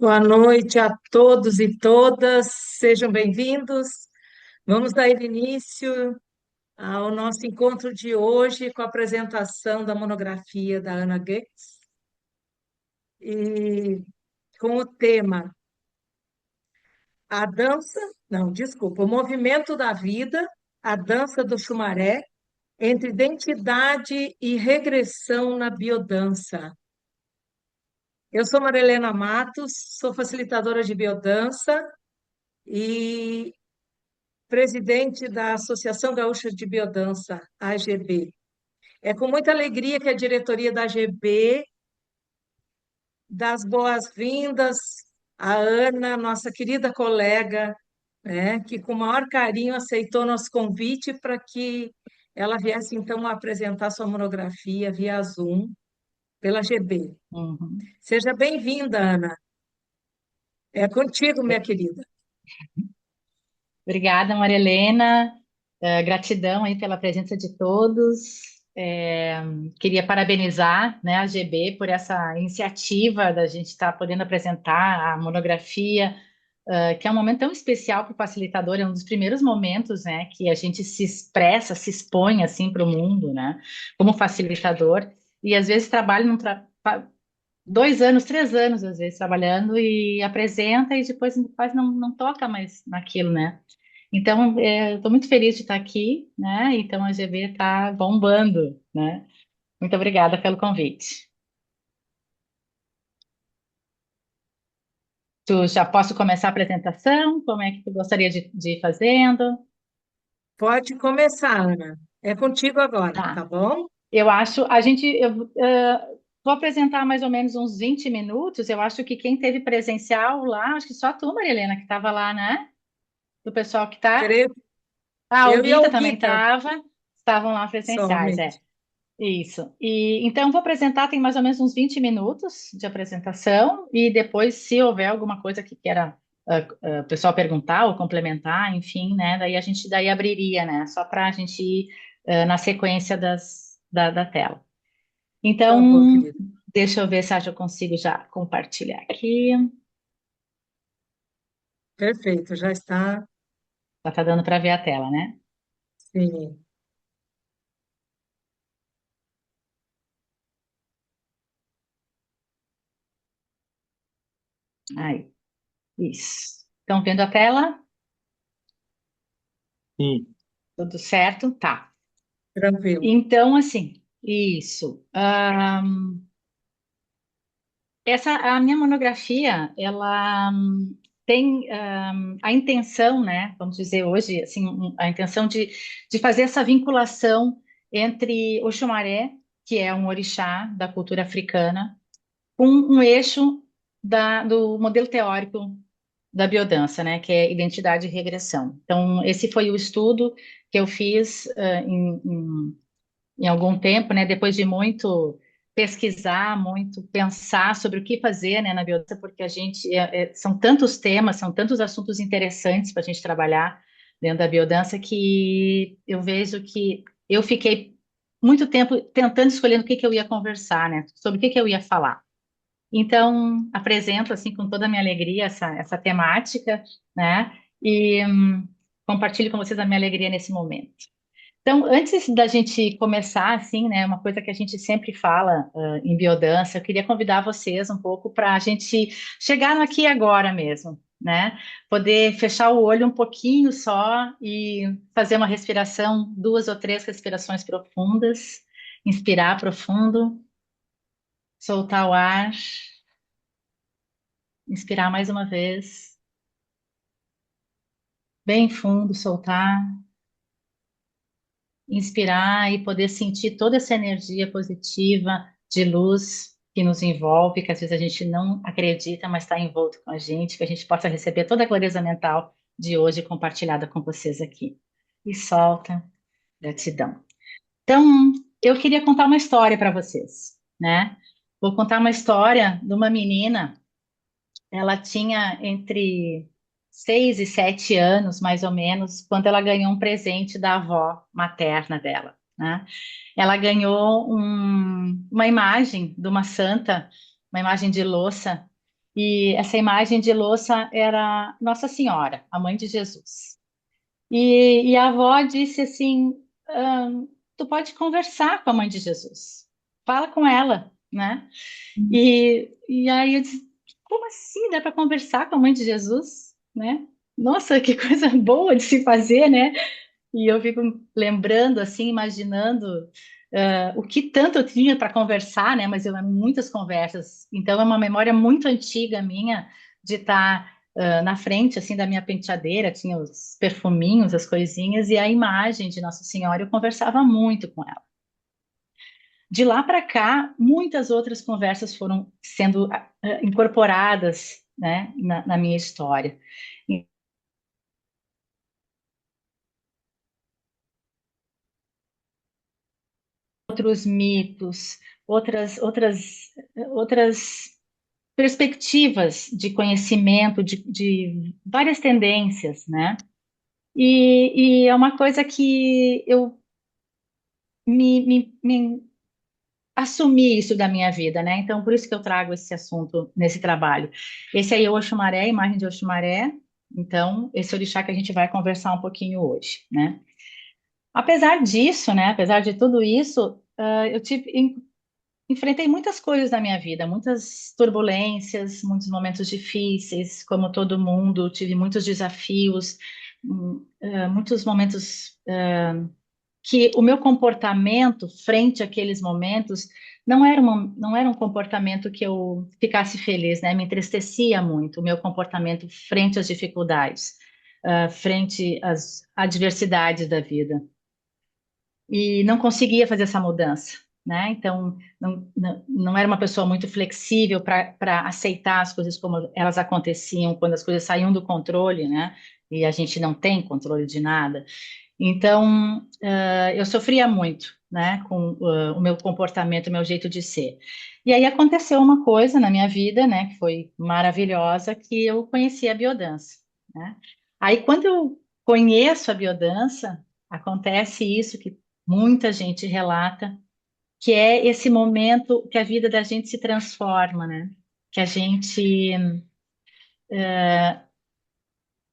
Boa noite a todos e todas, sejam bem-vindos. Vamos dar início ao nosso encontro de hoje com a apresentação da monografia da Ana Goetz e com o tema a dança, não, desculpa, o movimento da vida, a dança do chumaré, entre identidade e regressão na biodança. Eu sou Marilena Matos, sou facilitadora de biodança e presidente da Associação Gaúcha de Biodança, AGB. É com muita alegria que a diretoria da AGB dá as boas-vindas à Ana, nossa querida colega, né, que com o maior carinho aceitou nosso convite para que ela viesse, então, a apresentar sua monografia via Zoom, pela AGB. Uhum. Seja bem-vinda, Ana. É contigo, minha querida. Obrigada, Maria Helena. Gratidão aí pela presença de todos. Queria parabenizar, né, a GB por essa iniciativa da gente estar podendo apresentar a monografia, que é um momento tão especial para o facilitador, é um dos primeiros momentos, né, que a gente se expressa, se expõe assim para o mundo, né, como facilitador. E às vezes trabalho 2 anos, 3 anos, às vezes, trabalhando e apresenta e depois quase não toca mais naquilo, né? Então, estou muito feliz de estar aqui, né? Então, a GB está bombando, né? Muito obrigada pelo convite. Tu já posso começar a apresentação? Como é que tu gostaria de ir fazendo? Pode começar, Ana. É contigo agora, Tá. tá bom? Eu acho, vou apresentar mais ou menos uns 20 minutos. Eu acho que quem teve presencial lá, acho que só tu, Maria Helena, que estava lá, né? Do pessoal que está. Creio, Ah, o eu e a Guita também Olguita estava, estavam lá presenciais, somente. é. Isso. E então vou apresentar, tem mais ou menos uns 20 minutos de apresentação, e depois, se houver alguma coisa que queira o pessoal perguntar ou complementar, enfim, né? Daí a gente daí abriria, né? Só para a gente ir na sequência da tela. Tá bom, Então, querida. deixa eu ver se eu consigo já compartilhar aqui. Perfeito, já está. Já tá dando para ver a tela, né? Sim. Aí, isso. Estão vendo a tela? Sim, Tudo certo? Tá. Tranquilo. Então, assim, isso. Essa, a minha monografia, ela tem a intenção, né, vamos dizer hoje, assim, a intenção de fazer essa vinculação entre o Xumaré, que é um orixá da cultura africana, com um eixo do modelo teórico da biodança, né, que é identidade e regressão. Então, esse foi o estudo que eu fiz em algum tempo, né, depois de muito pesquisar, muito pensar sobre o que fazer, né, na biodança, porque a gente são tantos temas, são tantos assuntos interessantes para a gente trabalhar dentro da biodança que eu vejo que eu fiquei muito tempo tentando escolher o que eu ia conversar, né, sobre o que eu ia falar. Então, apresento assim com toda a minha alegria essa temática, né, e compartilho com vocês a minha alegria nesse momento. Então, antes da gente começar, assim, né, uma coisa que a gente sempre fala, em biodança, eu queria convidar vocês um pouco para a gente chegar no aqui e agora mesmo, né? Poder fechar o olho um pouquinho só e fazer uma respiração, 2 ou 3 respirações profundas, inspirar profundo, soltar o ar, inspirar mais uma vez, bem fundo, soltar. Inspirar e poder sentir toda essa energia positiva de luz que nos envolve, que às vezes a gente não acredita, mas está envolto com a gente, que a gente possa receber toda a clareza mental de hoje compartilhada com vocês aqui. E solta, gratidão. Então, eu queria contar uma história para vocês, né? Vou contar uma história de uma menina. Ela tinha entre 6 e 7 anos, mais ou menos, quando ela ganhou um presente da avó materna dela, né? Ela ganhou uma imagem de uma santa, uma imagem de louça, E essa imagem de louça era Nossa Senhora, a mãe de Jesus. E a avó disse assim: tu pode conversar com a mãe de Jesus, fala com ela, né? E aí eu disse: como assim dá para conversar com a mãe de Jesus, né? Nossa, que coisa boa de se fazer, né? E eu fico lembrando, assim, imaginando o que tanto eu tinha para conversar, né? Mas eu muitas conversas. Então é uma memória muito antiga minha de estar na frente, assim, da minha penteadeira, tinha os perfuminhos, as coisinhas, e a imagem de Nossa Senhora, eu conversava muito com ela. De lá para cá, muitas outras conversas foram sendo incorporadas, né, na minha história. Outros mitos, outras perspectivas de conhecimento, de várias tendências, né? E é uma coisa que eu me assumi isso da minha vida, né? Então, por isso que eu trago esse assunto nesse trabalho. Esse aí é o Oxumaré, a imagem de Oxumaré. Então, esse orixá que a gente vai conversar um pouquinho hoje, né? Apesar disso, né? Apesar de tudo isso, eu enfrentei muitas coisas na minha vida, muitas turbulências, muitos momentos difíceis, como todo mundo, tive muitos desafios, muitos momentos que o meu comportamento frente àqueles momentos não era um comportamento que eu ficasse feliz, né? Me entristecia muito o meu comportamento frente às dificuldades, frente às adversidades da vida. E não conseguia fazer essa mudança, né? Então, não era uma pessoa muito flexível para aceitar as coisas como elas aconteciam, quando as coisas saíam do controle, né? E a gente não tem controle de nada. Então, eu sofria muito, né, com o meu comportamento, o meu jeito de ser. E aí aconteceu uma coisa na minha vida, né, que foi maravilhosa, que eu conheci a biodança, né? Aí, quando eu conheço a biodança, acontece isso que muita gente relata, que é esse momento que a vida da gente se transforma, né? Que a gente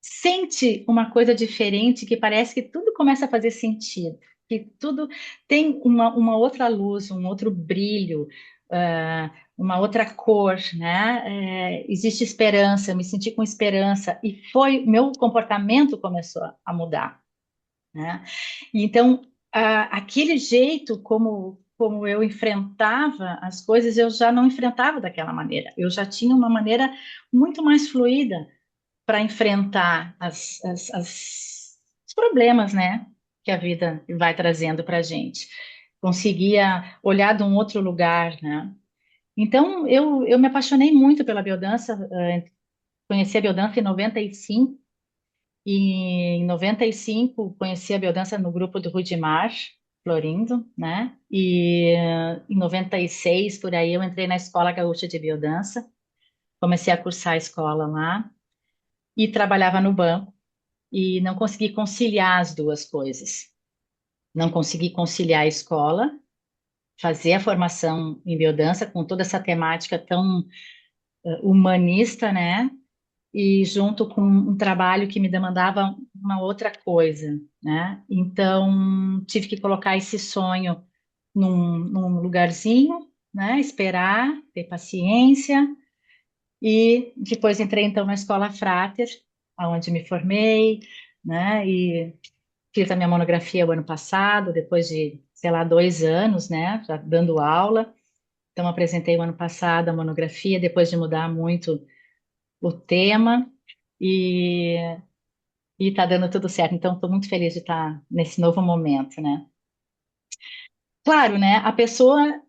sente uma coisa diferente, que parece que tudo começa a fazer sentido, que tudo tem uma outra luz, um outro brilho, uma outra cor, né? Existe esperança, eu me senti com esperança e foi meu comportamento começou a mudar, né? Então, aquele jeito como eu enfrentava as coisas, eu já não enfrentava daquela maneira. Eu já tinha uma maneira muito mais fluida para enfrentar os problemas, né, que a vida vai trazendo para a gente. Conseguia olhar de um outro lugar, né? Então, eu me apaixonei muito pela biodança, conheci a biodança em 95, e em 95 conheci a biodança no grupo do Rudimar Florindo, né? E em 96, por aí, eu entrei na Escola Gaúcha de Biodança, comecei a cursar a escola lá e trabalhava no banco e não consegui conciliar as duas coisas. Não consegui conciliar a escola, fazer a formação em biodança com toda essa temática tão humanista, né? E junto com um trabalho que me demandava uma outra coisa, né? Então, tive que colocar esse sonho num lugarzinho, né? Esperar, ter paciência. E depois entrei, então, na Escola Frater, onde me formei, né? E fiz a minha monografia o ano passado, depois de, sei lá, 2 anos, né, já dando aula. Então, apresentei o ano passado a monografia, depois de mudar muito o tema, e está dando tudo certo. Então, estou muito feliz de estar nesse novo momento, né? Claro, né, a pessoa, ao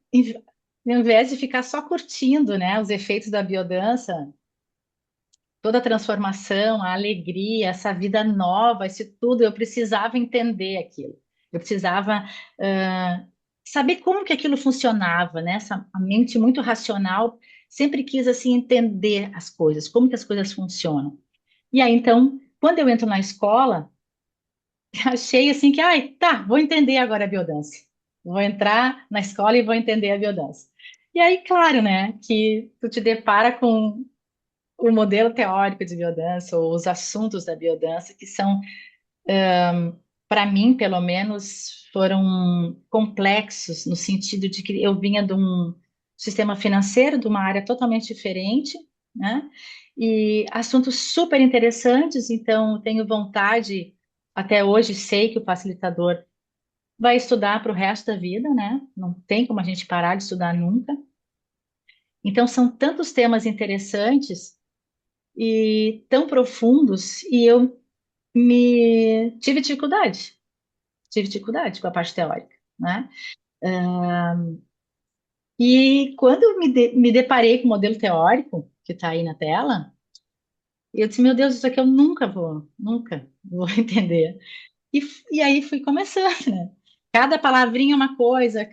invés de ficar só curtindo, né, os efeitos da biodança, toda a transformação, a alegria, essa vida nova, isso tudo, eu precisava entender aquilo. Eu precisava saber como que aquilo funcionava, né? A mente muito racional sempre quis assim entender as coisas, como que as coisas funcionam. E aí então, quando eu entro na escola, achei assim que, ai, tá, vou entender agora a biodança. Vou entrar na escola e vou entender a biodança. E aí, claro, né, que tu te depara com o modelo teórico de biodança, ou os assuntos da biodança, que são, para mim, pelo menos, foram complexos, no sentido de que eu vinha de um sistema financeiro, de uma área totalmente diferente, né? E assuntos super interessantes, então tenho vontade, até hoje sei que o facilitador vai estudar para o resto da vida, né? Não tem como a gente parar de estudar nunca. Então, são tantos temas interessantes e tão profundos, e eu me tive dificuldade com a parte teórica, né? E quando eu me deparei com o modelo teórico, que está aí na tela, eu disse, meu Deus, isso aqui eu nunca vou entender. E, e aí fui começando, né? Cada palavrinha é uma coisa,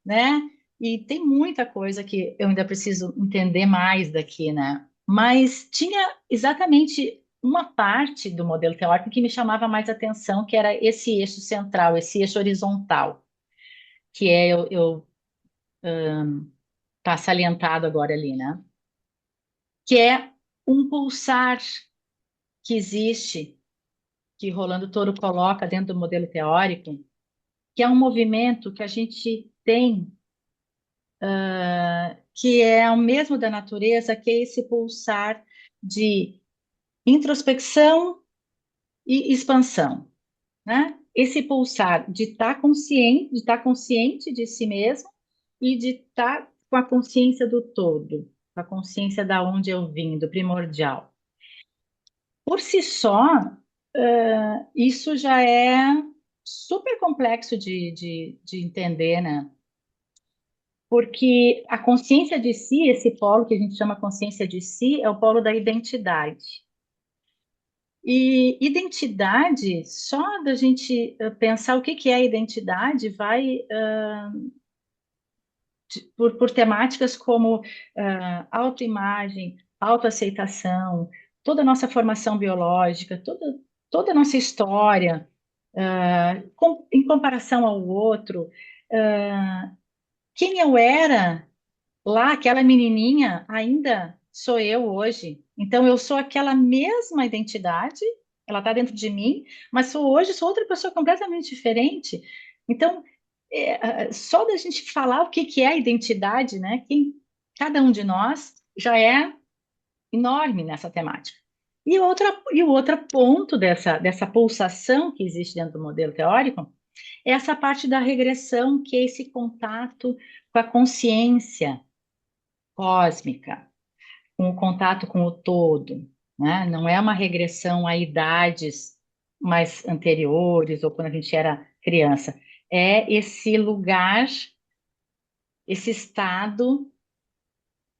né? E tem muita coisa que eu ainda preciso entender mais daqui, né? Mas tinha exatamente uma parte do modelo teórico que me chamava mais atenção, que era esse eixo central, esse eixo horizontal, que é tá salientado agora ali, né? Que é um pulsar que existe, que Rolando Toro coloca dentro do modelo teórico, que é um movimento que a gente tem, que é o mesmo da natureza, que é esse pulsar de introspecção e expansão, né? Esse pulsar de estar consciente de si mesmo e de estar com a consciência do todo, com a consciência da onde eu vim, do primordial. Por si só, isso já é super complexo de entender, né? Porque a consciência de si, esse polo que a gente chama consciência de si, é o polo da identidade. E identidade, só da gente pensar o que que é identidade, vai por temáticas como autoimagem, autoaceitação, toda a nossa formação biológica, toda a nossa história, em comparação ao outro, quem eu era lá, aquela menininha, ainda sou eu hoje. Então, eu sou aquela mesma identidade, ela está dentro de mim, mas sou outra pessoa completamente diferente. Então, só da gente falar o que que é a identidade, né? Cada um de nós já é enorme nessa temática. E o outro ponto dessa pulsação que existe dentro do modelo teórico é essa parte da regressão, que é esse contato com a consciência cósmica, com o contato com o todo, né? Não é uma regressão a idades mais anteriores ou quando a gente era criança. É esse lugar, esse estado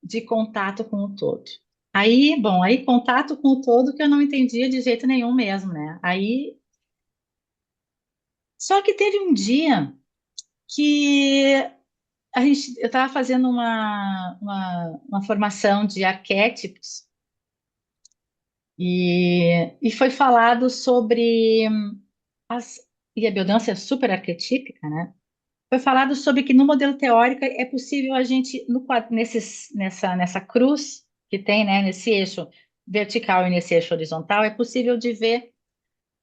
de contato com o todo. Aí, bom, aí contato com o todo que eu não entendia de jeito nenhum mesmo, né? Aí, só que teve um dia que eu estava fazendo uma formação de arquétipos e foi falado sobre as, e a biodança é super arquetípica, né? Foi falado sobre que no modelo teórico é possível a gente, nessa cruz que tem, né, nesse eixo vertical e nesse eixo horizontal, é possível de ver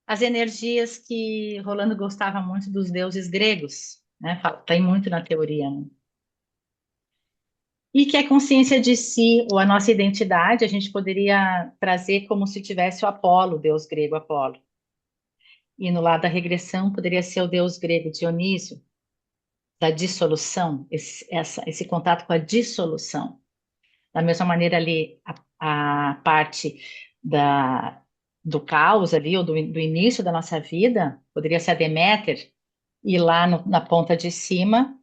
as energias que Rolando gostava muito dos deuses gregos, né? Tem muito na teoria, né? E que a consciência de si, ou a nossa identidade, a gente poderia trazer como se tivesse o Apolo, o deus grego Apolo. E no lado da regressão poderia ser o deus grego Dionísio, da dissolução, esse contato com a dissolução. Da mesma maneira ali, a parte da, do caos ali, ou do início da nossa vida, poderia ser a Deméter, e lá na ponta de cima,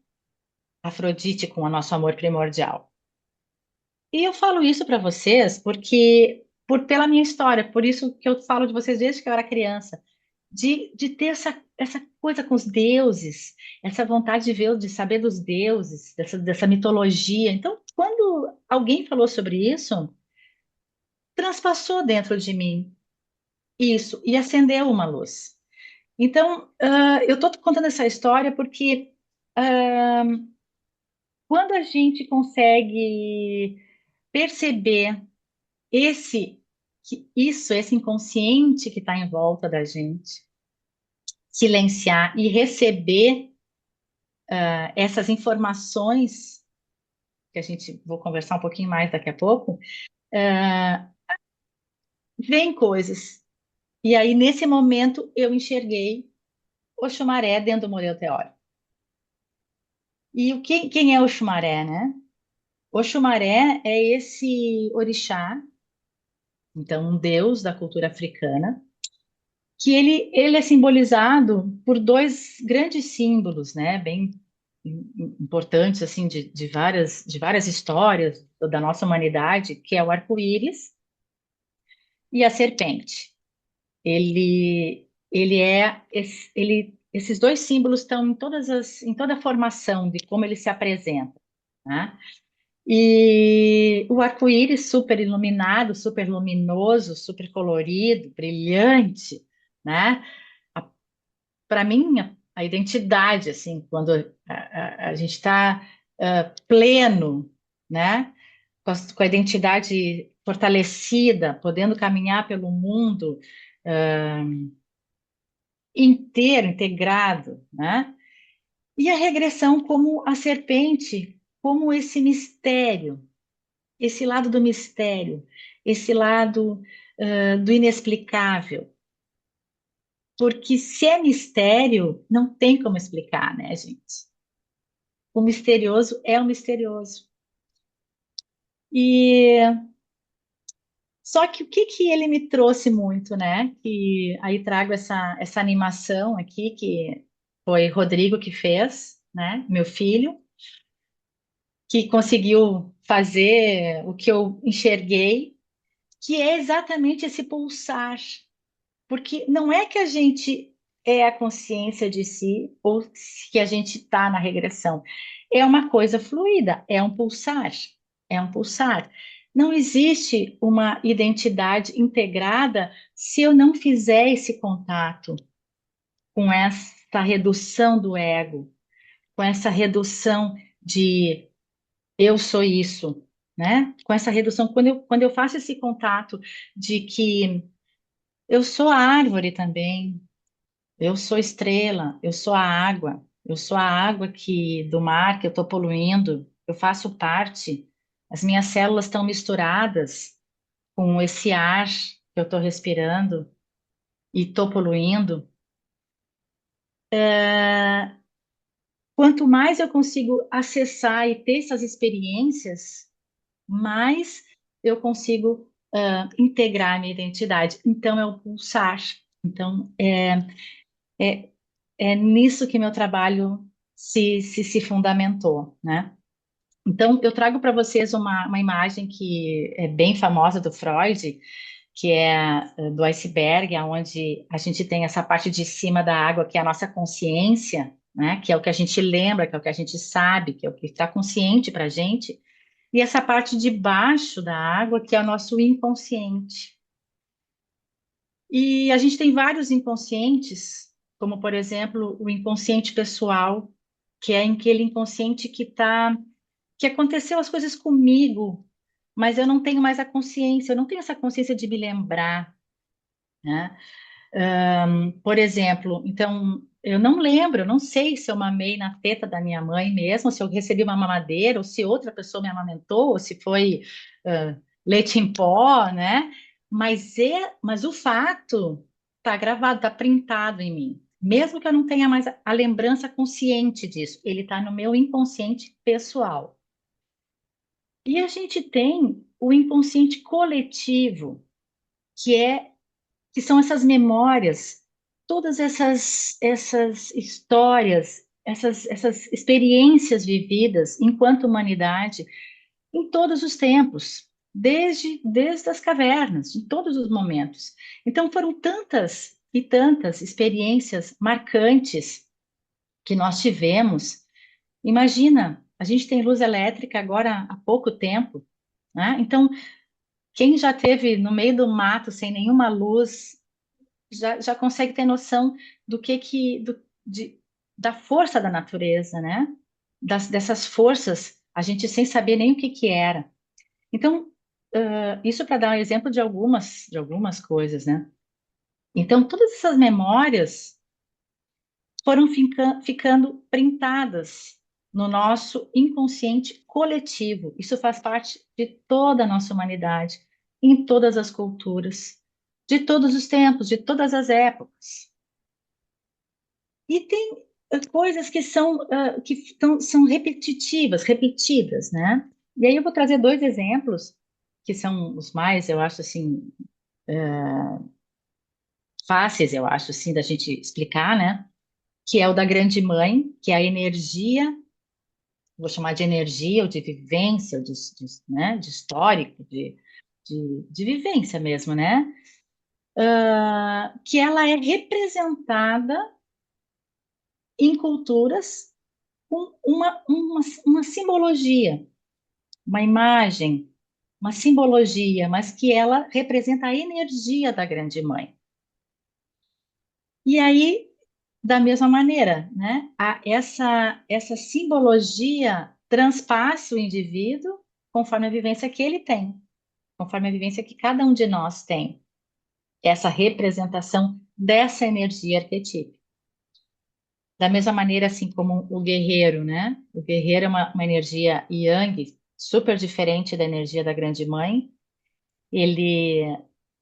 Afrodite com o nosso amor primordial. E eu falo isso para vocês porque, pela minha história, por isso que eu falo de vocês desde que eu era criança, de ter essa coisa com os deuses, essa vontade de ver, de saber dos deuses, dessa mitologia. Então, quando alguém falou sobre isso, transpassou dentro de mim isso e acendeu uma luz. Então, eu estou contando essa história porque ah, quando a gente consegue perceber esse inconsciente que está em volta da gente, silenciar e receber essas informações, que a gente vou conversar um pouquinho mais daqui a pouco, vem coisas. E aí, nesse momento, eu enxerguei o Xumaré dentro do modelo teórico. E quem é o Xumaré, né? O Xumaré é esse orixá, então um deus da cultura africana, que ele é simbolizado por dois grandes símbolos, né? Bem importantes assim de várias histórias da nossa humanidade, que é o arco-íris e a serpente. Esses dois símbolos estão em toda a formação de como ele se apresenta, né? E o arco-íris super iluminado, super luminoso, super colorido, brilhante, né? Para mim, a identidade, assim, quando a gente está pleno, né? Com a identidade fortalecida, podendo caminhar pelo mundo inteiro, integrado, né? E a regressão como a serpente, como esse mistério, esse lado do mistério, esse lado do inexplicável. Porque se é mistério, não tem como explicar, né, gente? O misterioso é o misterioso. E só que o que que ele me trouxe muito, né? Que aí trago essa animação aqui, que foi Rodrigo que fez, né? Meu filho, que conseguiu fazer o que eu enxerguei, que é exatamente esse pulsar. Porque não é que a gente é a consciência de si ou que a gente está na regressão. É uma coisa fluida, é um pulsar, é um pulsar. Não existe uma identidade integrada se eu não fizer esse contato com essa redução do ego, com essa redução de eu sou isso, né? Com essa redução, quando eu faço esse contato de que eu sou a árvore também, eu sou estrela, eu sou a água que do mar que eu estou poluindo, eu faço parte, as minhas células estão misturadas com esse ar que eu estou respirando e estou poluindo. Quanto mais eu consigo acessar e ter essas experiências, mais eu consigo integrar a minha identidade. Então, é o pulsar. Então, é, é nisso que meu trabalho se fundamentou, né? Então, eu trago para vocês uma imagem que é bem famosa do Freud, que é do iceberg, onde a gente tem essa parte de cima da água, que é a nossa consciência, né? Que é o que a gente lembra, que é o que a gente sabe, que é o que está consciente para a gente, e essa parte de baixo da água, que é o nosso inconsciente. E a gente tem vários inconscientes, como, por exemplo, o inconsciente pessoal, que é aquele inconsciente que aconteceu as coisas comigo, mas eu não tenho mais a consciência, eu não tenho essa consciência de me lembrar, né? Por exemplo, então, eu não lembro, eu não sei se eu mamei na teta da minha mãe mesmo, se eu recebi uma mamadeira, ou se outra pessoa me amamentou, ou se foi leite em pó, né? Mas o fato está gravado, está printado em mim. Mesmo que eu não tenha mais a lembrança consciente disso, ele está no meu inconsciente pessoal. E a gente tem o inconsciente coletivo, que é que são essas memórias, todas essas histórias, essas experiências vividas enquanto humanidade em todos os tempos, desde as cavernas, em todos os momentos. Então foram tantas e tantas experiências marcantes que nós tivemos. Imagina, a gente tem luz elétrica agora há pouco tempo, né? Então, quem já teve no meio do mato sem nenhuma luz já consegue ter noção do da força da natureza, né? Dessas forças, a gente sem saber nem o que que era. Então, Isso para dar um exemplo de algumas coisas, né? Então, todas essas memórias foram ficando printadas no nosso inconsciente coletivo. Isso faz parte de toda a nossa humanidade, em todas as culturas, de todos os tempos, de todas as épocas. E tem coisas que são repetitivas, repetidas, né? E aí eu vou trazer dois exemplos que são os mais, eu acho assim, fáceis, eu acho assim, da gente explicar, né? Que é o da grande mãe, que é a energia, vou chamar de energia ou de vivência, né? De histórico, de vivência mesmo, né? Que ela é representada em culturas com uma simbologia, uma imagem, uma simbologia, mas que ela representa a energia da grande mãe. E aí, da mesma maneira, né? Essa simbologia transpassa o indivíduo conforme a vivência que ele tem, conforme a vivência que cada um de nós tem, essa representação dessa energia arquetípica. Da mesma maneira, assim como o guerreiro, né? O guerreiro é uma energia yang, super diferente da energia da grande mãe. Ele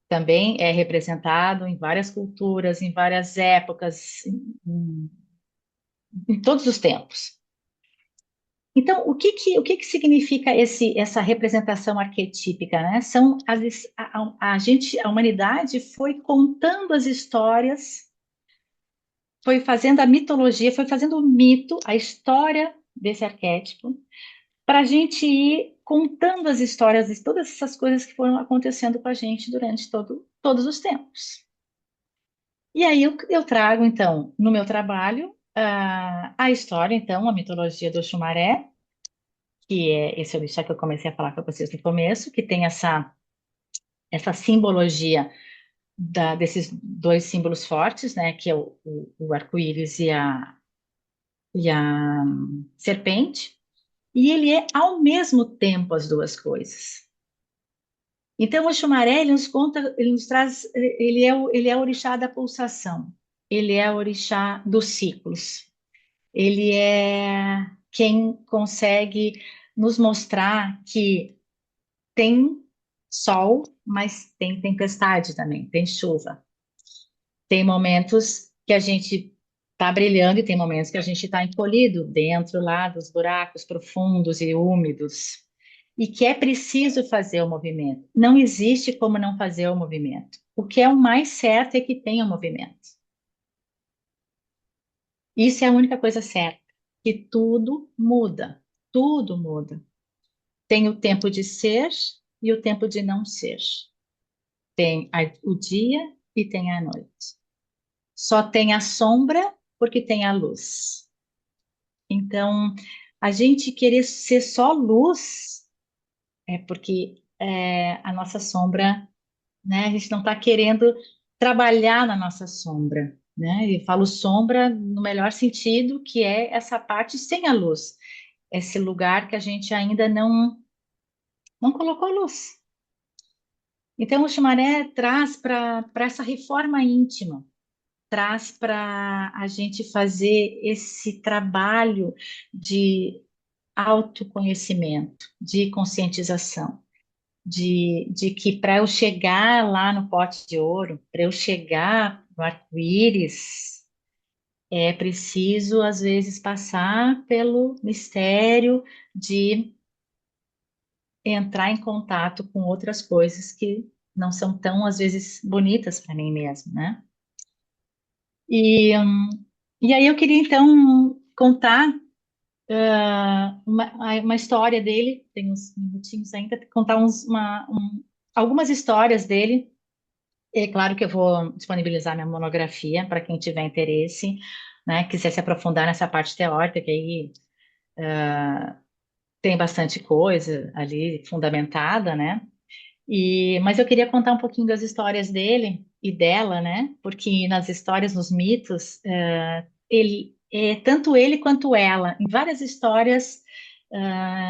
também é representado em várias culturas, em várias épocas, em todos os tempos. Então, o que significa essa representação arquetípica, né? São a humanidade foi contando as histórias, foi fazendo a mitologia, foi fazendo o mito, a história desse arquétipo, para a gente ir contando as histórias de todas essas coisas que foram acontecendo com a gente durante todos os tempos. E aí eu trago, então, no meu trabalho, a história, então, a mitologia do Xumaré, que é esse orixá que eu comecei a falar para vocês no começo, que tem essa simbologia desses dois símbolos fortes, né, que é o arco-íris e a serpente, e ele é ao mesmo tempo as duas coisas. Então, o Xumaré, ele nos conta, ele nos traz, ele é o orixá da pulsação, ele é o orixá dos ciclos, ele é quem consegue nos mostrar que tem sol, mas tem tempestade também, tem chuva. Tem momentos que a gente está brilhando e tem momentos que a gente está encolhido dentro lá dos buracos profundos e úmidos. E que é preciso fazer o movimento. Não existe como não fazer o movimento. O que é o mais certo é que tenha o movimento. Isso é a única coisa certa, que tudo muda. Tudo muda. Tem o tempo de ser e o tempo de não ser. Tem o dia e tem a noite. Só tem a sombra porque tem a luz. Então, a gente querer ser só luz é porque a nossa sombra, né? A gente não está querendo trabalhar na nossa sombra, né? E falo sombra no melhor sentido, que é essa parte sem a luz, esse lugar que a gente ainda não colocou luz. Então, o Xumaré traz para essa reforma íntima, traz para a gente fazer esse trabalho de autoconhecimento, de conscientização, de que para eu chegar lá no pote de ouro, para eu chegar no arco-íris, é preciso, às vezes, passar pelo mistério de entrar em contato com outras coisas que não são tão, às vezes, bonitas para mim mesmo, né? E, hum, e aí eu queria, então, contar uma história dele, tem uns minutinhos ainda, contar algumas histórias dele. É claro que eu vou disponibilizar minha monografia para quem tiver interesse, né, quiser se aprofundar nessa parte teórica, que aí tem bastante coisa ali fundamentada, né? Mas eu queria contar um pouquinho das histórias dele e dela, né? Porque nas histórias, nos mitos, tanto ele quanto ela, em várias histórias,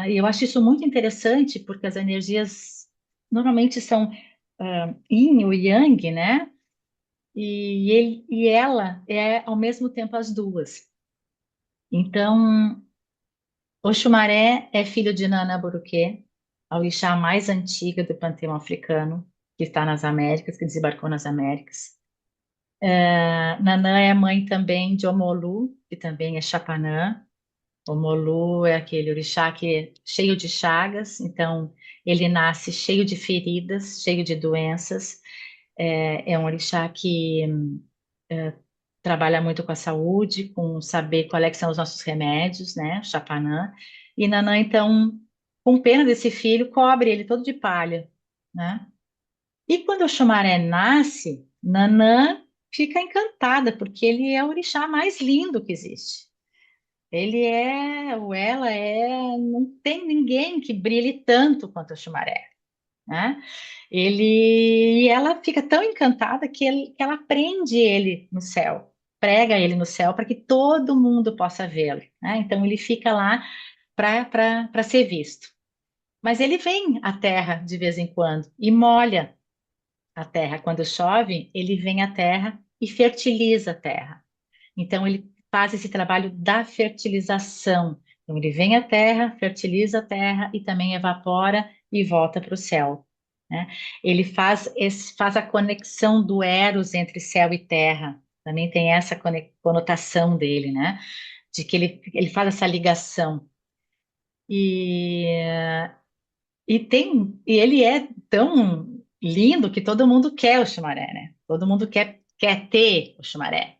e eu acho isso muito interessante, porque as energias normalmente são yin ou yang, né? E ela é ao mesmo tempo as duas. Então, Oxumaré é filho de Nana Boruquê, a orixá mais antiga do panteão africano, que está nas Américas, que desembarcou nas Américas. Nanã é mãe também de Omolu, que também é Chapanã. Omolu é aquele orixá que é cheio de chagas, então ele nasce cheio de feridas, cheio de doenças. É um orixá que trabalha muito com a saúde, com saber qual é que são os nossos remédios, né? Chapanã. E Nanã, então, com pena desse filho, cobre ele todo de palha, né? E quando o Xumaré nasce, Nanã fica encantada, porque ele é o orixá mais lindo que existe. Ele é, ou ela é, não tem ninguém que brilhe tanto quanto o Xumaré, né? E ela fica tão encantada que ela prende ele no céu, prega ele no céu para que todo mundo possa vê-lo, né? Então ele fica lá para ser visto. Mas ele vem à terra de vez em quando e molha a terra. Quando chove, ele vem à terra e fertiliza a terra. Então, ele faz esse trabalho da fertilização. Então, ele vem à terra, fertiliza a terra e também evapora e volta para o céu, né? Ele faz a conexão do eros entre céu e terra. Também tem essa conotação dele, né? De que ele faz essa ligação. E, e ele é tão lindo que todo mundo quer o Xumaré, né? Todo mundo quer ter o Xumaré.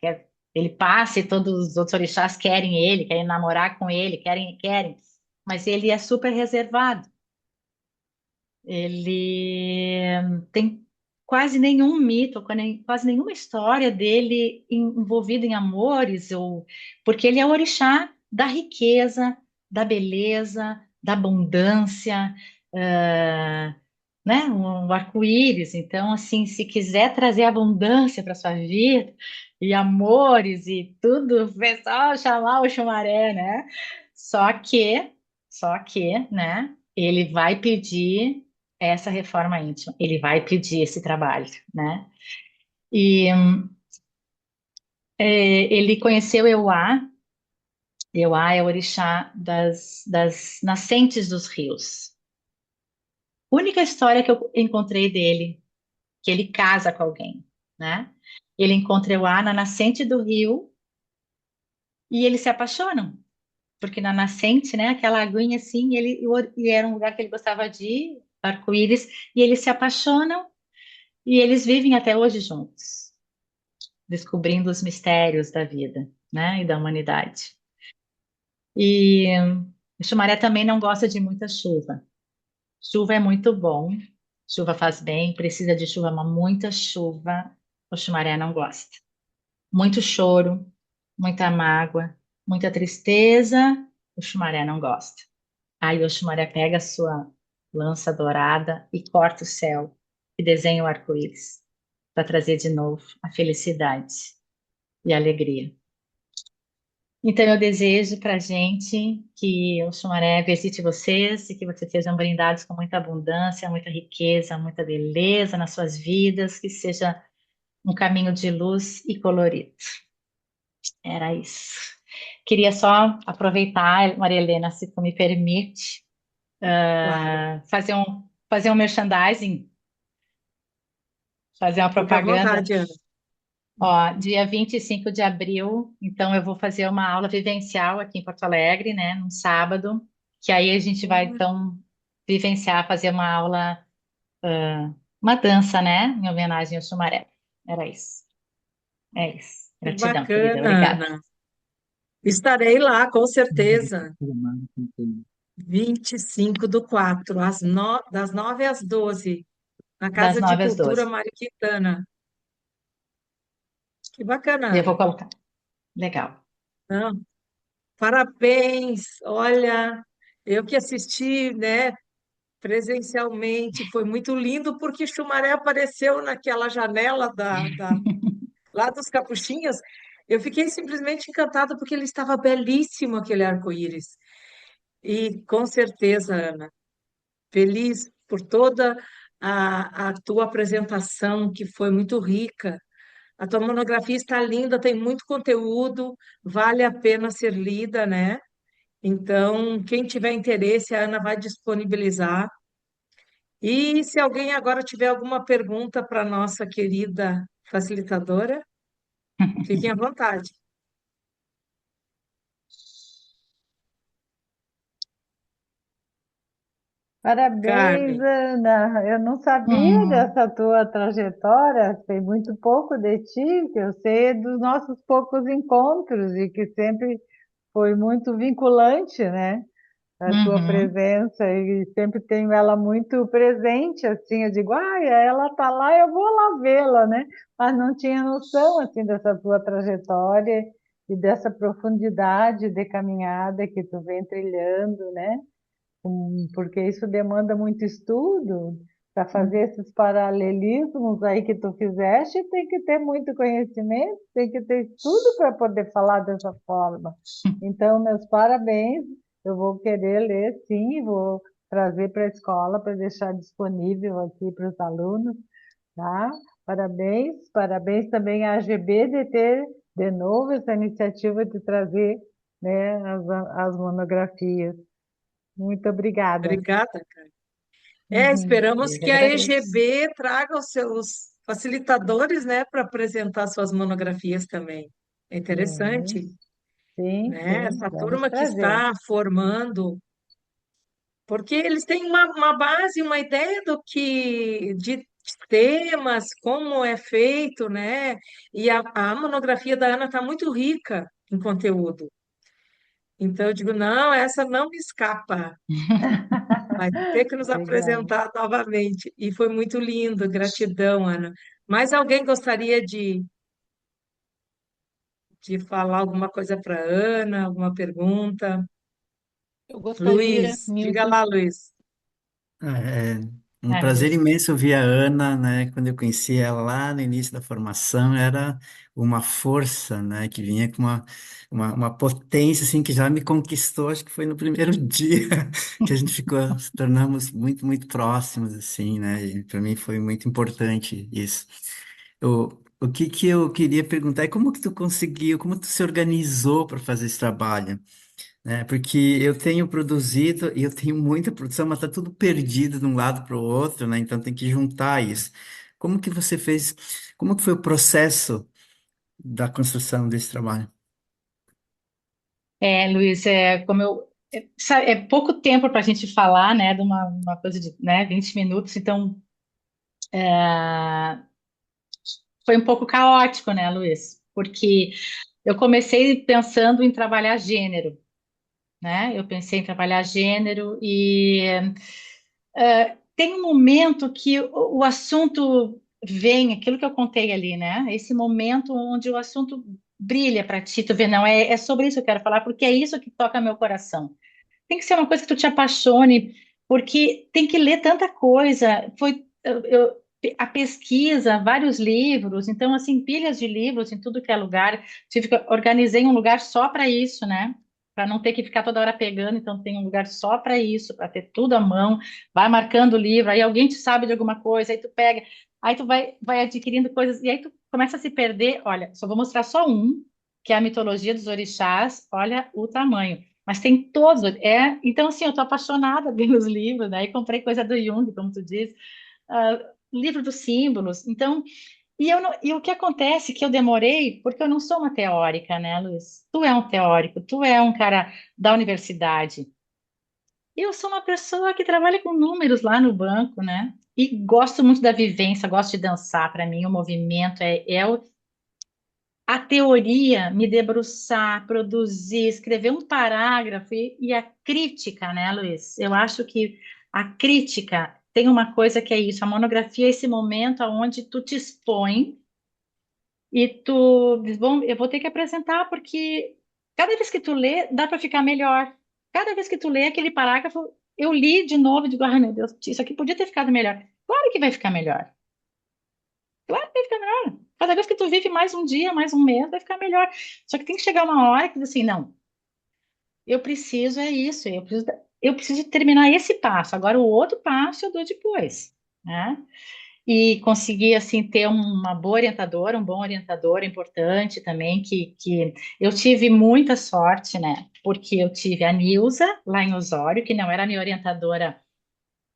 Ele passa e todos os outros orixás querem ele, querem namorar com ele, querem. Mas ele é super reservado. Ele tem quase nenhum mito, quase nenhuma história dele envolvida em amores, porque ele é o orixá da riqueza, da beleza, da abundância, ah, né? Um arco-íris. Então, assim, se quiser trazer abundância para sua vida e amores e tudo, o pessoal chamar o Xumaré, né? Só que, só que, né? Ele vai pedir essa reforma íntima. Ele vai pedir esse trabalho, né? E ele conheceu Euá. Euá é o orixá das nascentes dos rios. Única história que eu encontrei dele, que ele casa com alguém, né? Ele encontra Euá na nascente do rio e eles se apaixonam. Porque na nascente, né, aquela aguinha assim, e era um lugar que ele gostava de ir, arco-íris, e eles se apaixonam e eles vivem até hoje juntos, descobrindo os mistérios da vida, né, e da humanidade. E o Xumaré também não gosta de muita chuva. Chuva é muito bom, chuva faz bem, precisa de chuva, mas muita chuva o Xumaré não gosta. Muito choro, muita mágoa, muita tristeza, o Xumaré não gosta. Aí o Xumaré pega a sua lança dourada e corta o céu e desenha o arco-íris para trazer de novo a felicidade e a alegria. Então, eu desejo para a gente que o Xumaré visite vocês e que vocês sejam brindados com muita abundância, muita riqueza, muita beleza nas suas vidas, que seja um caminho de luz e colorido. Era isso. Queria só aproveitar, Maria Helena, se tu me permite, Claro. fazer um merchandising, fazer uma Fica à propaganda. vontade, Ana. Ó, dia 25 de abril, então eu vou fazer uma aula vivencial aqui em Porto Alegre, né, num sábado, que aí a gente vai, então, vivenciar, fazer uma aula, uma dança, né, em homenagem ao Xumaré. Era isso. É isso. Que Gratidão, querida. bacana, Obrigada. Ana. Estarei lá, com certeza. 25/4, das 9 às 12, na Das Casa de 9 às Cultura 12. Mário Quintana. Que bacana, Eu vou Ana. colocar. Legal. Não, parabéns. Olha, eu que assisti, né, presencialmente, foi muito lindo porque Xumaré apareceu naquela janela lá dos Capuchinhos. Eu fiquei simplesmente encantada porque ele estava belíssimo, aquele arco-íris. E com certeza, Ana, feliz por toda a tua apresentação, que foi muito rica. A tua monografia está linda, tem muito conteúdo, vale a pena ser lida, né? Então, quem tiver interesse, a Ana vai disponibilizar. E se alguém agora tiver alguma pergunta para nossa querida facilitadora, fiquem à vontade. Parabéns, Carmen. Ana. Eu não sabia Hum, dessa tua trajetória, sei muito pouco de ti, que eu sei dos nossos poucos encontros e que sempre foi muito vinculante, né? A tua uhum. presença e sempre tenho ela muito presente, assim, eu digo, ela tá lá, eu vou lá vê-la, né? Mas não tinha noção, assim, dessa tua trajetória e dessa profundidade de caminhada que tu vem trilhando, né? Porque isso demanda muito estudo. Para fazer esses paralelismos aí que tu fizeste, tem que ter muito conhecimento, tem que ter estudo para poder falar dessa forma. Então, meus parabéns. Eu vou querer ler, sim, vou trazer para a escola para deixar disponível aqui para os alunos, tá? Parabéns, parabéns também à AGB de ter de novo essa iniciativa de trazer, né, as monografias. Muito obrigada. Obrigada. Esperamos Eu que que a agradeço. EGB traga os seus facilitadores, né, para apresentar suas monografias também. É Sim, interessante, sim, né? sim, Essa vamos turma que trazer. está formando, porque eles têm uma base, uma ideia do que de temas, como é feito, né? E a monografia da Ana está muito rica em conteúdo. Então eu digo, não, essa não me escapa. Vai ter que nos Legal. apresentar novamente. E foi muito lindo, gratidão, Ana. Mais alguém gostaria de falar alguma coisa para Ana, alguma pergunta? Eu gostaria, Luiz, diga Nilton. lá, Luiz. É um Ah, prazer Luiz. imenso ouvir a Ana, né? Quando eu conheci ela lá no início da formação, era uma força, né? Que vinha com uma potência, assim, que já me conquistou, acho que foi no primeiro dia que a gente ficou, se tornamos muito, muito próximos, assim, né? E para mim foi muito importante isso. O que que eu queria perguntar é como que tu conseguiu, como tu se organizou para fazer esse trabalho? Né? Porque eu tenho produzido e eu tenho muita produção, mas está tudo perdido de um lado para o outro, né? Então tem que juntar isso. Como que você fez? Como que foi o processo da construção desse trabalho? Luiz, como é pouco tempo para a gente falar, né, de uma coisa de, né, 20 minutos, então foi um pouco caótico, né, Luiz? Porque eu comecei pensando em trabalhar gênero, né? Eu pensei em trabalhar gênero e tem um momento que o assunto vem, aquilo que eu contei ali, né? Esse momento onde o assunto brilha para ti, tu vê, não, é sobre isso que eu quero falar, porque é isso que toca meu coração. Tem que ser uma coisa que tu te apaixone, porque tem que ler tanta coisa. A pesquisa, vários livros, então, assim, pilhas de livros em tudo que é lugar. Organizei um lugar só para isso, né? Para não ter que ficar toda hora pegando, então tem um lugar só para isso, para ter tudo à mão. Vai marcando o livro, aí alguém te sabe de alguma coisa, aí tu pega, aí tu vai adquirindo coisas, e aí tu começa a se perder. Olha, só vou mostrar só um, que é a mitologia dos orixás. Olha o tamanho. Mas tem todos, então assim, eu tô apaixonada pelos livros, né? E comprei coisa do Jung, como tu diz, livro dos símbolos. Então, e o que acontece é que eu demorei, porque eu não sou uma teórica, né, Luiz? Tu é um teórico, tu é um cara da universidade. Eu sou uma pessoa que trabalha com números lá no banco, né? E gosto muito da vivência, gosto de dançar. Para mim, o movimento a teoria, me debruçar, produzir, escrever um parágrafo e a crítica, né, Luiz? Eu acho que a crítica tem uma coisa que é isso, a monografia é esse momento onde tu te expõe e tu diz, bom, eu vou ter que apresentar porque cada vez que tu lê, dá para ficar melhor. Cada vez que tu lê aquele parágrafo, eu li de novo e digo, ai meu Deus, isso aqui podia ter ficado melhor. Claro que vai ficar melhor. Claro que vai ficar melhor. Cada vez que tu vive mais um dia, mais um mês, vai ficar melhor. Só que tem que chegar uma hora que diz assim, não, eu preciso é isso, eu preciso terminar esse passo. Agora o outro passo eu dou depois, né? E consegui, assim, ter uma boa orientadora, um bom orientador importante também, que eu tive muita sorte, né? Porque eu tive a Nilza, lá em Osório, que não era a minha orientadora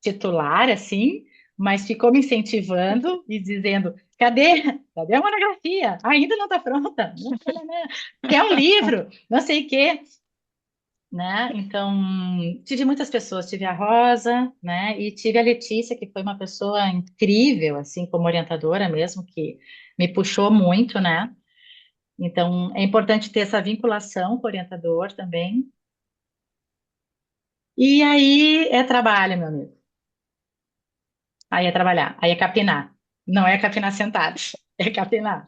titular, assim, mas ficou me incentivando e dizendo: cadê a monografia? Ainda não está pronta. Quer um livro? Não sei o quê, né? Então, tive muitas pessoas, tive a Rosa, né? E tive a Letícia, que foi uma pessoa incrível, assim, como orientadora mesmo, que me puxou muito, né? Então, é importante ter essa vinculação com o orientador também. E aí é trabalho, meu amigo. Aí é trabalhar, aí é capinar. Não é capinar sentado, é capinar.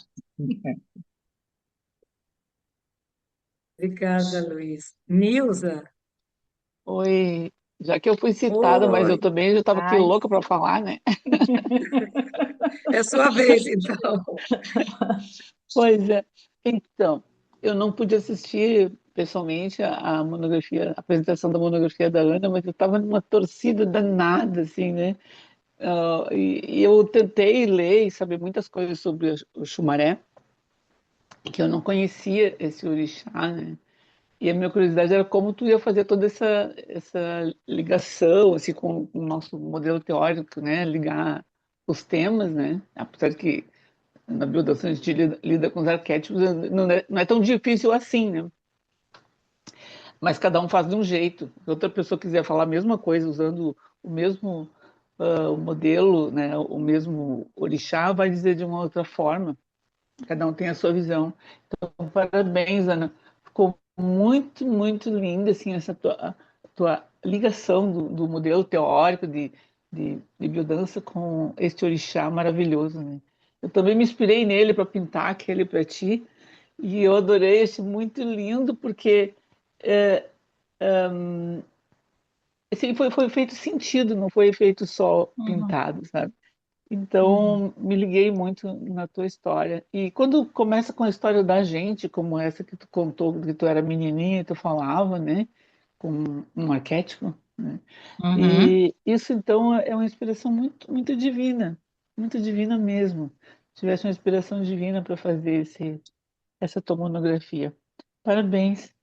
Obrigada, Luiz. Nilza, Oi, já que eu fui citada, mas eu oi. também já estava aqui Ai. louca para falar, né? É sua vez, então. Pois é. Então, eu não pude assistir pessoalmente a monografia, a apresentação da monografia da Ana, mas eu estava numa torcida danada, assim, né? E eu tentei ler e saber muitas coisas sobre o Xumaré, que eu não conhecia esse orixá, né? E a minha curiosidade era como tu ia fazer toda essa ligação assim, com o nosso modelo teórico, né? Ligar os temas, né? Apesar de que na biodança a gente lida com os arquétipos, não é tão difícil assim, né? Mas cada um faz de um jeito. Se outra pessoa quiser falar a mesma coisa usando o mesmo o modelo, né? O mesmo orixá, vai dizer de uma outra forma. Cada um tem a sua visão. Então, parabéns, Ana. Ficou muito, muito linda assim, essa tua ligação do modelo teórico de biodança com este orixá maravilhoso. Né? Eu também me inspirei nele para pintar aquele para ti e eu adorei, achei muito lindo porque é, assim, foi feito sentido, não foi feito só Uhum, pintado, sabe? uhum, Então, me liguei muito na tua história. E quando começa com a história da gente, como essa que tu contou, que tu era menininha e tu falava, né? Com um arquétipo, né? uhum. E isso, então, é uma inspiração muito, muito divina mesmo. Tivesse uma inspiração divina para fazer essa tua monografia. Parabéns,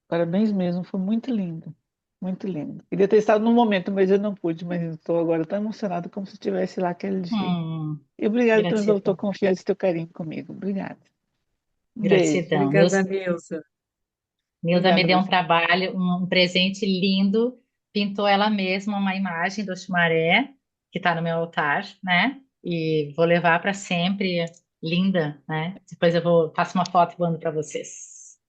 parabéns mesmo, foi muito lindo. Muito lindo. Queria ter estado no momento, mas eu não pude, mas estou agora tão emocionada como se estivesse lá aquele dia. Hum, E obrigado pela tua gratidão, confiança e teu carinho comigo. Obrigada. Um beijo. gratidão. Obrigada, Nilza. Nilda me Obrigada, deu um Luiz. trabalho, um presente lindo, pintou ela mesma uma imagem do Xumaré, que está no meu altar, né? E vou levar para sempre, linda, né? Depois faço uma foto e mando para vocês.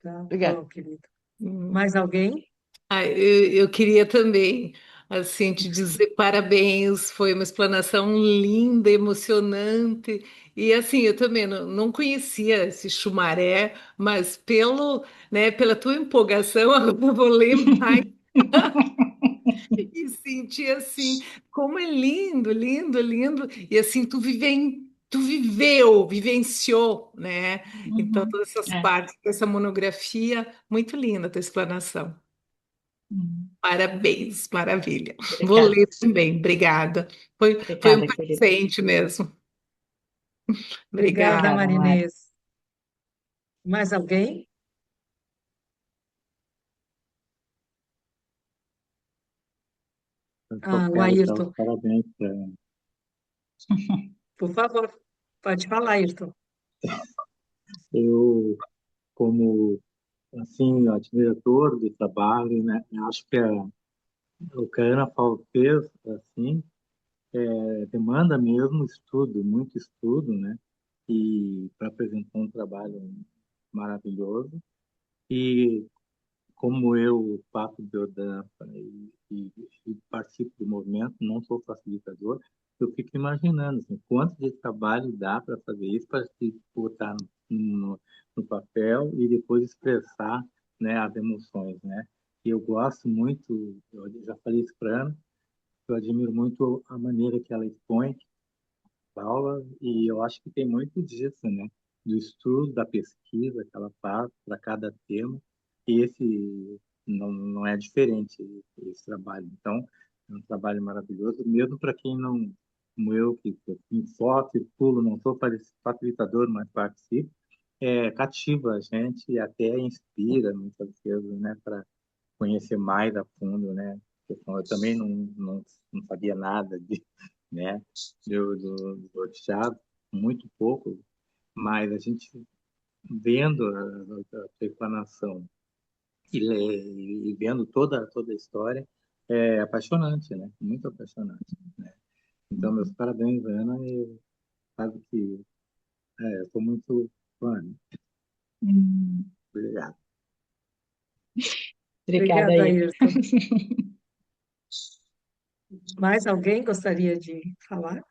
Tá Obrigada. bom, querido. Hum. Mais alguém? Ah, eu queria também, assim, te dizer parabéns, foi uma explanação linda, emocionante, e assim, eu também não conhecia esse chumaré, mas pela tua empolgação, agora eu vou ler mais e sentir assim, como é lindo, lindo, lindo, e assim, tu vivenciou, né? Então, Uhum. todas essas É. partes dessa monografia, muito linda a tua explanação. Uhum. Parabéns, maravilha. Vou Obrigada, ler também, obrigada. Foi um obrigada, querida. presente mesmo. Obrigada, Obrigada. Obrigada, Mari. Marinês. Mais alguém? Eu só Ah, o quero dar os Ayrton. parabéns para Por favor, pode falar, Ayrton. eu, como assim, admirador do trabalho, né? Eu acho que o que a Ana Paula fez, assim, demanda mesmo estudo, muito estudo, né? E para apresentar um trabalho maravilhoso. E como eu faço biodança e participo do movimento, não sou facilitador, eu fico imaginando assim, quanto de trabalho dá para fazer isso, para se botar no papel e depois expressar, né, as emoções, né? E eu gosto muito, eu já falei isso para Ana, eu admiro muito a maneira que ela expõe a aula e eu acho que tem muito disso, né? Do estudo, da pesquisa que ela faz para cada tema. E esse não é diferente, esse trabalho. Então, É um trabalho maravilhoso, mesmo para quem não, como eu, que em foto e pulo, não sou facilitador, mas participo, cativa a gente e até inspira muitas vezes, né, para conhecer mais a fundo, né? Eu também não sabia nada né, do orixá, muito pouco, mas a gente vendo a explanação e vendo toda a história, é apaixonante, né? Muito apaixonante, né? Então, meus parabéns, Ana, e sabe que eu sou muito fã. Hum, Obrigado. Obrigada Obrigada, aí. Ayrton. Mais alguém gostaria de falar?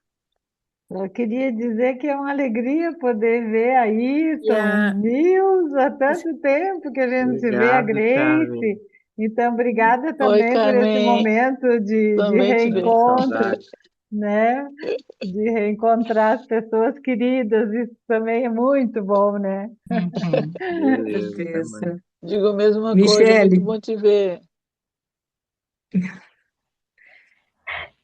Eu queria dizer que é uma alegria poder ver aí, E são a, Nils, há tanto tempo que a gente não se vê, a Obrigado, Grace. Carmen. Então, obrigada Oi, também por esse Carmen. momento de Também te É, vejo. reencontro, saudade. né? De reencontrar as pessoas queridas, isso também é muito bom, né? Uhum. Beleza, até mais. Certeza. Digo a mesma coisa, muito Michele, bom te ver.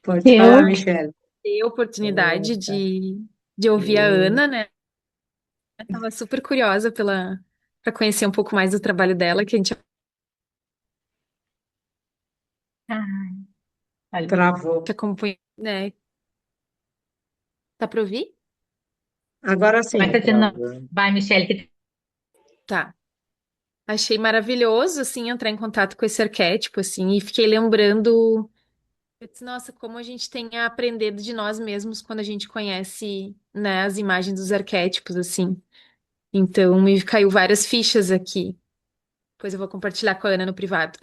pode falar, eu Michele. tive a oportunidade Opa, de ouvir a Ana, né? Eu tava super curiosa para conhecer um pouco mais do trabalho dela, que a gente Ah, olha, travou. acompanha, né? Tá para ouvir? Agora vai sim. tá dizendo, Travando. vai, Michele, Tá. Achei maravilhoso, assim, entrar em contato com esse arquétipo, assim, e fiquei lembrando, eu disse, nossa, como a gente tem a aprender de nós mesmos quando a gente conhece, né, as imagens dos arquétipos, assim. Então, me caiu várias fichas aqui. Depois eu vou compartilhar com a Ana no privado.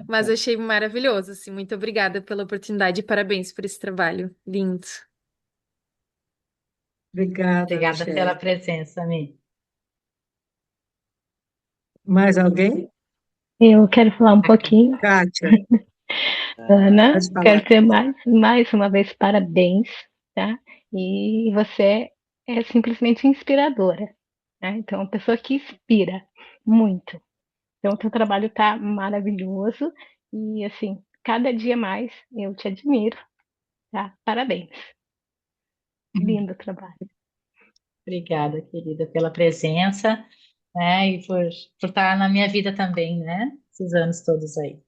Mas achei maravilhoso, assim. Muito obrigada pela oportunidade e parabéns por esse trabalho lindo. Obrigada, obrigada pela Michele. presença, Mi. Mais alguém? Eu quero falar um pouquinho, Kátia, Ana. pode falar. Quero dizer mais uma vez parabéns, tá? E você é simplesmente inspiradora, né? Então, uma pessoa que inspira muito. Então, o teu trabalho tá maravilhoso e, assim, cada dia mais eu te admiro, tá? Parabéns. Lindo trabalho. Obrigada, querida, pela presença, né? E por estar na minha vida também, né? Esses anos todos aí.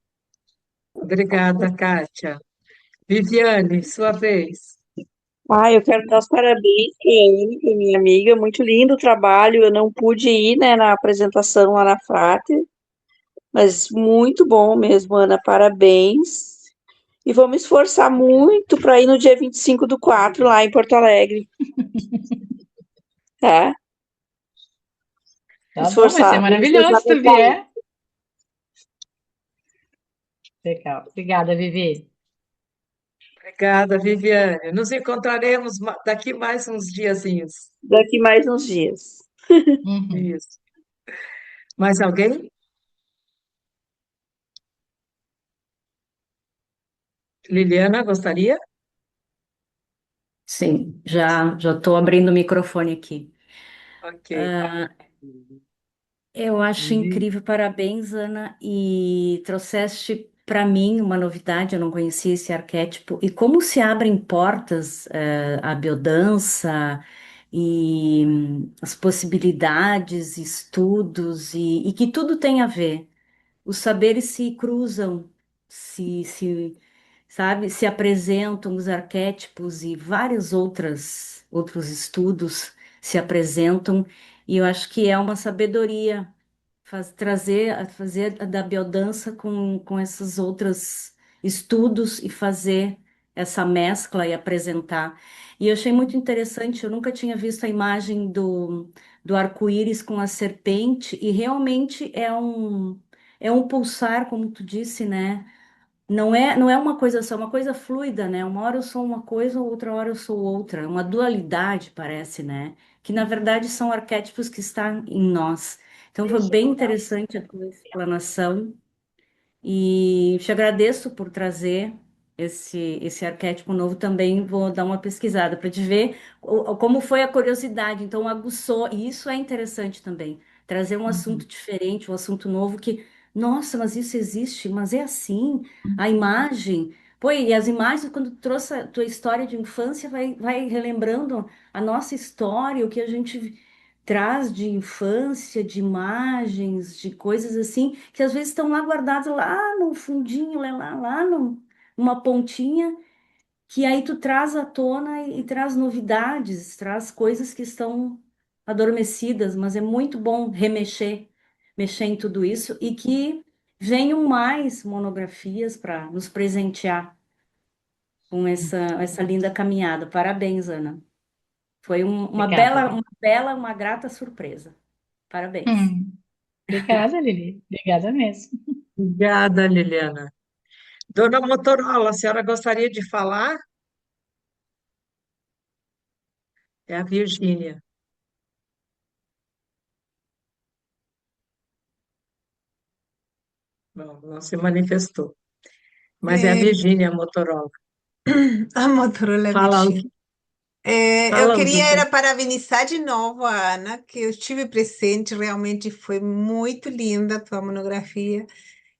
Obrigada, Kátia. Viviane, sua vez. Eu quero dar os parabéns para a Anne, que é minha amiga, muito lindo o trabalho. Eu não pude ir, né, na apresentação lá na Frate, mas muito bom mesmo, Ana, parabéns. E vou me esforçar muito para ir no dia 25/4 lá em Porto Alegre, tá? Tá bom, vai ser Esforçar, vou me maravilhoso esforçar se para tu estar aí. vier. Legal. Obrigada, Vivi. Obrigada, Viviane. Nos encontraremos daqui mais uns diazinhos. Daqui mais uns dias. Uhum. Isso. Mais alguém? Liliana, gostaria? Sim, já estou abrindo o microfone aqui. Ok. Eu acho incrível, parabéns, Ana, e trouxeste para mim uma novidade, eu não conhecia esse arquétipo, e como se abrem portas, a biodança e as possibilidades, estudos, e que tudo tem a ver. Os saberes se cruzam, sabe, se apresentam os arquétipos e vários outros estudos se apresentam, e eu acho que é uma sabedoria fazer da biodança com esses outros estudos e fazer essa mescla e apresentar. E eu achei muito interessante, eu nunca tinha visto a imagem do arco-íris com a serpente, e realmente é um pulsar, como tu disse, né? Não é uma coisa só, é uma coisa fluida, né? Uma hora eu sou uma coisa, outra hora eu sou outra. É uma dualidade, parece, né? Que na verdade são arquétipos que estão em nós. Então foi bem interessante a tua explanação e te agradeço por trazer esse arquétipo novo também. Vou dar uma pesquisada para te ver como foi a curiosidade. Então aguçou, e isso é interessante também, trazer um assunto diferente, um assunto novo que Nossa, mas isso existe, mas é assim, a imagem. Pô, e as imagens, quando tu trouxe a tua história de infância, vai relembrando a nossa história, o que a gente traz de infância, de imagens, de coisas assim, que às vezes estão lá guardadas lá no fundinho, numa pontinha, que aí tu traz à tona e traz novidades, traz coisas que estão adormecidas, mas é muito bom mexer em tudo isso e que venham mais monografias para nos presentear com essa linda caminhada. Parabéns, Ana. Foi Obrigada. uma grata surpresa. Parabéns. Hum, obrigada, Lili. Obrigada mesmo. Obrigada, Liliana. Dona Motorola, a senhora gostaria de falar? É a Virgínia. Bom, não se manifestou. Mas é a É, Virgínia Motorola. a Motorola Fala, Virgínia. Eu fala, queria Duda. era parabenizar de novo a Ana, que eu estive presente, realmente foi muito linda a tua monografia.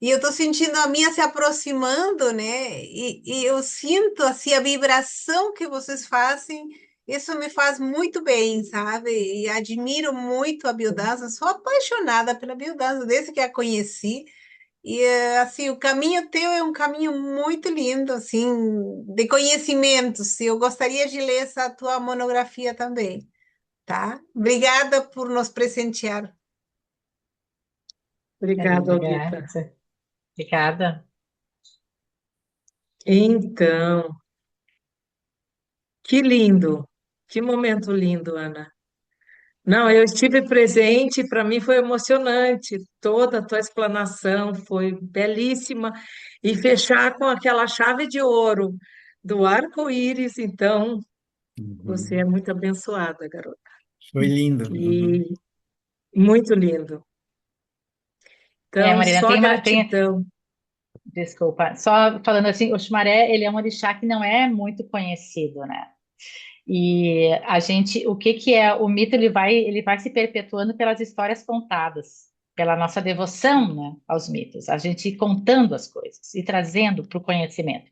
E eu estou sentindo a minha se aproximando, né? E eu sinto assim a vibração que vocês fazem. Isso me faz muito bem, sabe? E admiro muito a biodança. Sou apaixonada pela biodança desde que a conheci. E assim, o caminho teu é um caminho muito lindo, assim, de conhecimentos. Eu gostaria de ler essa tua monografia também, tá? Obrigada por nos presentear. Obrigada, Obrigada. Audita. Obrigada. Então, que lindo. Que momento lindo, Ana. Não, eu estive presente, para mim foi emocionante. Toda a tua explanação foi belíssima. E fechar com aquela chave de ouro do arco-íris, então, você é Uhum. muito abençoada, garota. Foi lindo. Uhum. E muito lindo. Então, Marina, só gratidão. desculpa, só falando assim, o Xumaré, ele é um orixá que não é muito conhecido, né? E a gente, o que que é o mito? Ele vai se perpetuando pelas histórias contadas, pela nossa devoção, né, aos mitos, a gente contando as coisas e trazendo para o conhecimento.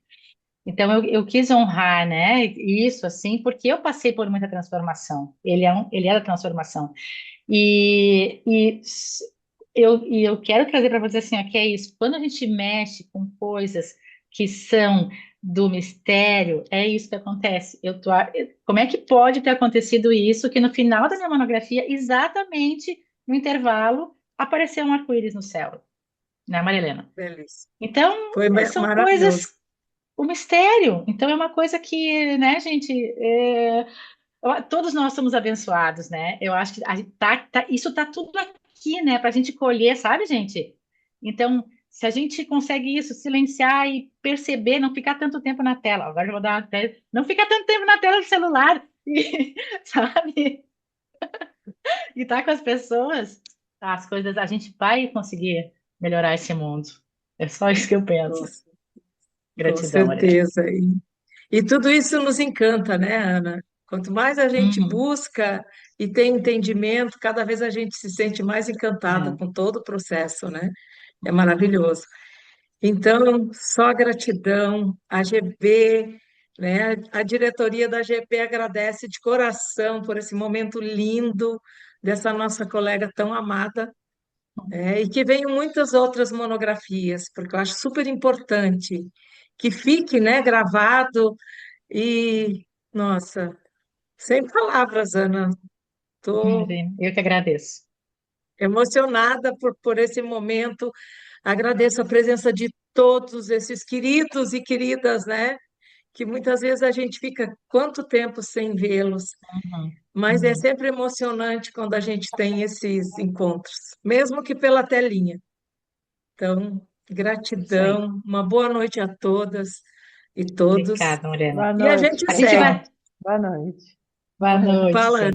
Então eu quis honrar, né, isso assim, porque eu passei por muita transformação. Ele é da transformação. E eu quero trazer para você assim, ó, que é isso. Quando a gente mexe com coisas que são do mistério, é isso que acontece. Como é que pode ter acontecido isso, que no final da minha monografia, exatamente no intervalo, apareceu um arco-íris no céu, né, Marilena? Belíssimo. Então, Foi são maravilhoso. coisas, o mistério. Então, é uma coisa que, né, gente, todos nós somos abençoados, né? Eu acho que isso está tudo aqui, né, para a gente colher, sabe, gente? Então, se a gente consegue isso, silenciar e perceber, não ficar tanto tempo na tela. Agora eu vou dar não ficar tanto tempo na tela do celular, sabe? E tá com as pessoas, as coisas, a gente vai conseguir melhorar esse mundo. É só isso que eu penso. Com com Gratidão, Maria. certeza. E tudo isso nos encanta, né, Ana? Quanto mais a gente Uhum. busca e tem entendimento, cada vez a gente se sente mais encantada É. com todo o processo, né? É maravilhoso. Então, só gratidão, a GP, né? A diretoria da GP agradece de coração por esse momento lindo dessa nossa colega tão amada, e que venham muitas outras monografias, porque eu acho super importante que fique, né, gravado e, nossa, sem palavras, Ana. Estou Eu que agradeço. emocionada por esse momento. Agradeço a presença de todos esses queridos e queridas, né? Que muitas vezes a gente fica quanto tempo sem vê-los, Uhum. mas é sempre emocionante quando a gente tem esses encontros, mesmo que pela telinha. Então, Isso aí. gratidão, uma boa noite a todas e todos. Obrigada, Morena. Boa E a noite, gente A gente segue. vai. pessoal. Boa noite. Boa noite, Fala, gente.